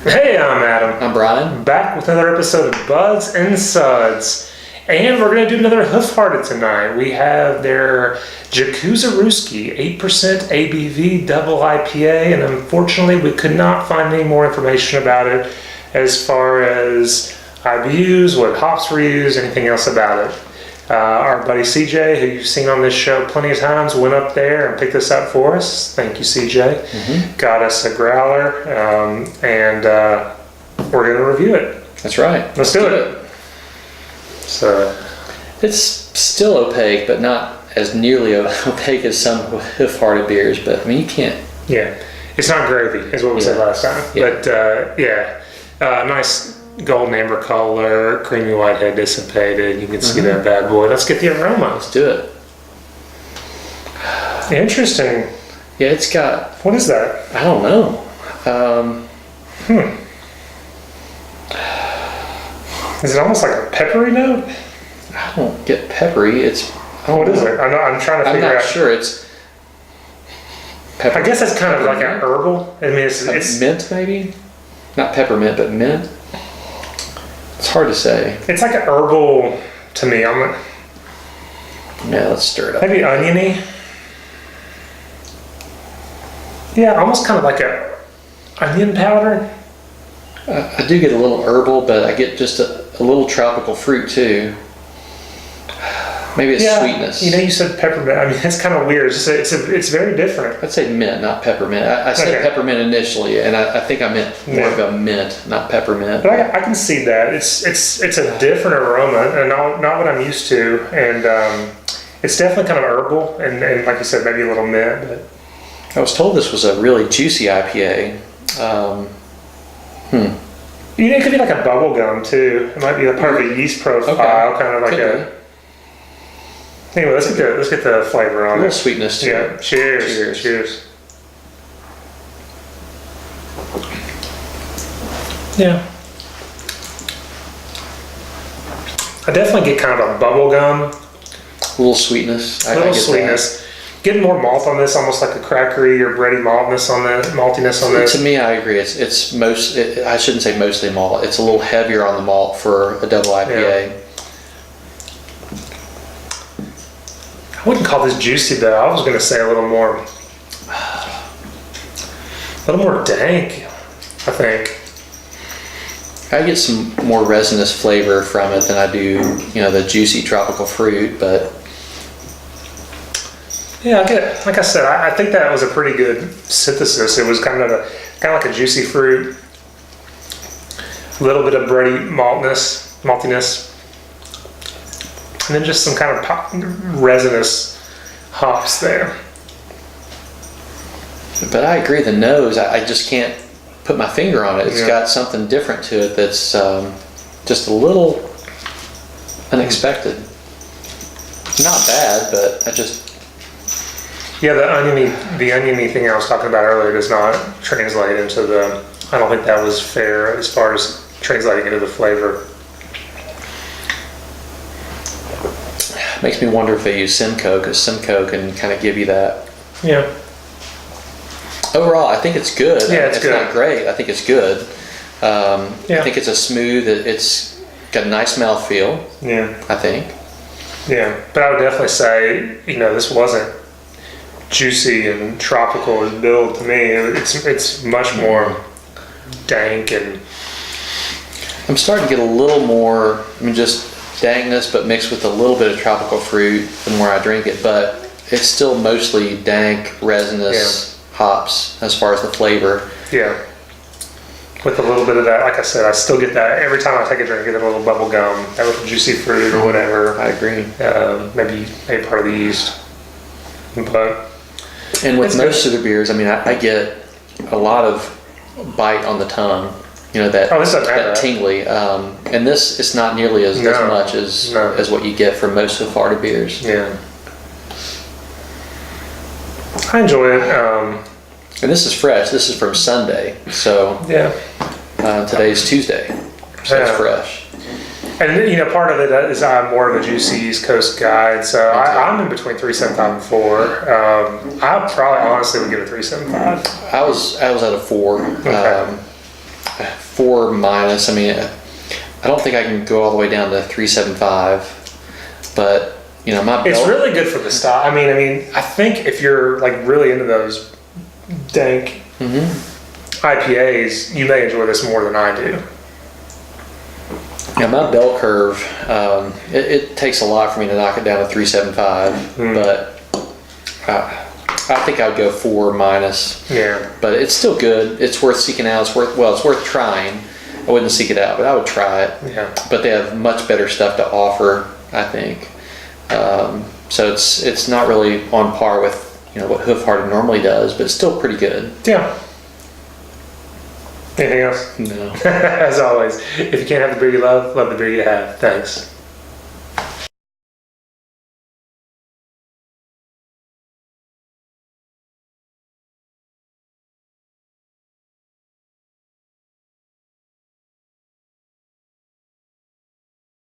Hey, I'm Adam. I'm Bryan. Back with another episode of Buds and Suds. And we're going to do another Hoof-Hearted tonight. We have their Jacuzzerooski 8% ABV double IPA. And unfortunately, we could not find any more information about it as far as IBUs, what hops were used, anything else about it. Our buddy CJ, who you've seen on this show plenty of times, went up there and picked this up for us. Thank you, CJ. Mm-hmm. Got us a growler, and we're going to review it. That's right. Let's do it. So it's still opaque, but not as nearly opaque as some hoof-hearted beers. But I mean, you can't. Yeah, it's not gravy, is what we said last time. Yeah. But nice golden amber color, creamy white head dissipated. You can see that bad boy. Let's get the aroma. Let's do it. Interesting. Yeah, it's got. What is that? I don't know. Is it almost like a peppery note? I don't get peppery. It's. What is it? I'm trying to figure out. I'm not sure. It's. I guess it's kind of like an herbal. I mean, it's mint, maybe. Not peppermint, but mint. It's hard to say. It's like an herbal to me. Yeah, let's stir it up. Maybe oniony. Yeah, almost kind of like a onion powder. I do get a little herbal, but I get just a little tropical fruit too. Maybe it's sweetness. You know, you said peppermint. I mean, it's kind of weird. It's very different. I'd say mint, not peppermint. I said peppermint initially, and I think I meant more of a mint, not peppermint. But I can see that. It's a different aroma, and not what I'm used to. And it's definitely kind of herbal, and like you said, maybe a little mint. But I was told this was a really juicy IPA. You know, it could be like a bubble gum too. It might be a part of a yeast profile, kind of like a. Anyway, let's get the flavor on a little it. Sweetness too. Yeah. Cheers. Yeah. I definitely get kind of a bubble gum. A little sweetness. A little sweetness. Getting more malt on this, almost like a crackery or bready maltiness on this. To me, I agree. I shouldn't say mostly malt. It's a little heavier on the malt for a double IPA. Yeah. I wouldn't call this juicy though. I was going to say a little more dank, I think. I get some more resinous flavor from it than I do, the juicy tropical fruit, but. Yeah, like I said, I think that was a pretty good synthesis. It was kind of like a juicy fruit, a little bit of bready maltiness, and then just some kind of resinous hops there. But I agree, the nose, I just can't put my finger on it. It's got something different to it that's just a little unexpected. Not bad, but I just. Yeah, the oniony thing I was talking about earlier does not translate into the. I don't think that was fair as far as translating into the flavor. Makes me wonder if they use Simcoe, because Simcoe can kind of give you that. Yeah. Overall, I think it's good. Yeah, it's good. Not great. I think it's good. I think it's a smooth. It's got a nice mouthfeel. Yeah. I think. Yeah, but I would definitely say this wasn't juicy and tropical as billed to me. It's much more dank, and I'm starting to get a little more. Just dankness, but mixed with a little bit of tropical fruit the more I drink it. But it's still mostly dank, resinous hops as far as the flavor. Yeah. With a little bit of that, like I said, I still get that every time I take a drink. I get a little bubble gum, that with juicy fruit or whatever. I agree. Maybe part of the yeast, but. And with most of the beers, I get a lot of bite on the tongue. That tingly. And this, it's not nearly as much as what you get from most of Florida beers. Yeah. I enjoy it. And this is fresh. This is from Sunday. So today's Tuesday. So it's fresh. And part of it is I'm more of a juicy East Coast guy, and so I'm in between 3.75 and 4. I probably honestly would give it 3.75. I was at a 4. Okay. 4 minus. I mean, I don't think I can go all the way down to 3.75, but you know, it's really good for the style. I mean, I think if you're like really into those dank IPAs, you may enjoy this more than I do. Yeah, my bell curve, it takes a lot for me to knock it down to 3.75, but I think I'd go 4 minus. Yeah. But it's still good. It's worth seeking out. It's worth trying. I wouldn't seek it out, but I would try it. Yeah. But they have much better stuff to offer, I think. So it's not really on par with, you know, what Hoof Hearted normally does, but it's still pretty good. Yeah. Anything else? No. As always, if you can't have the beer you love the beer you have. Thanks.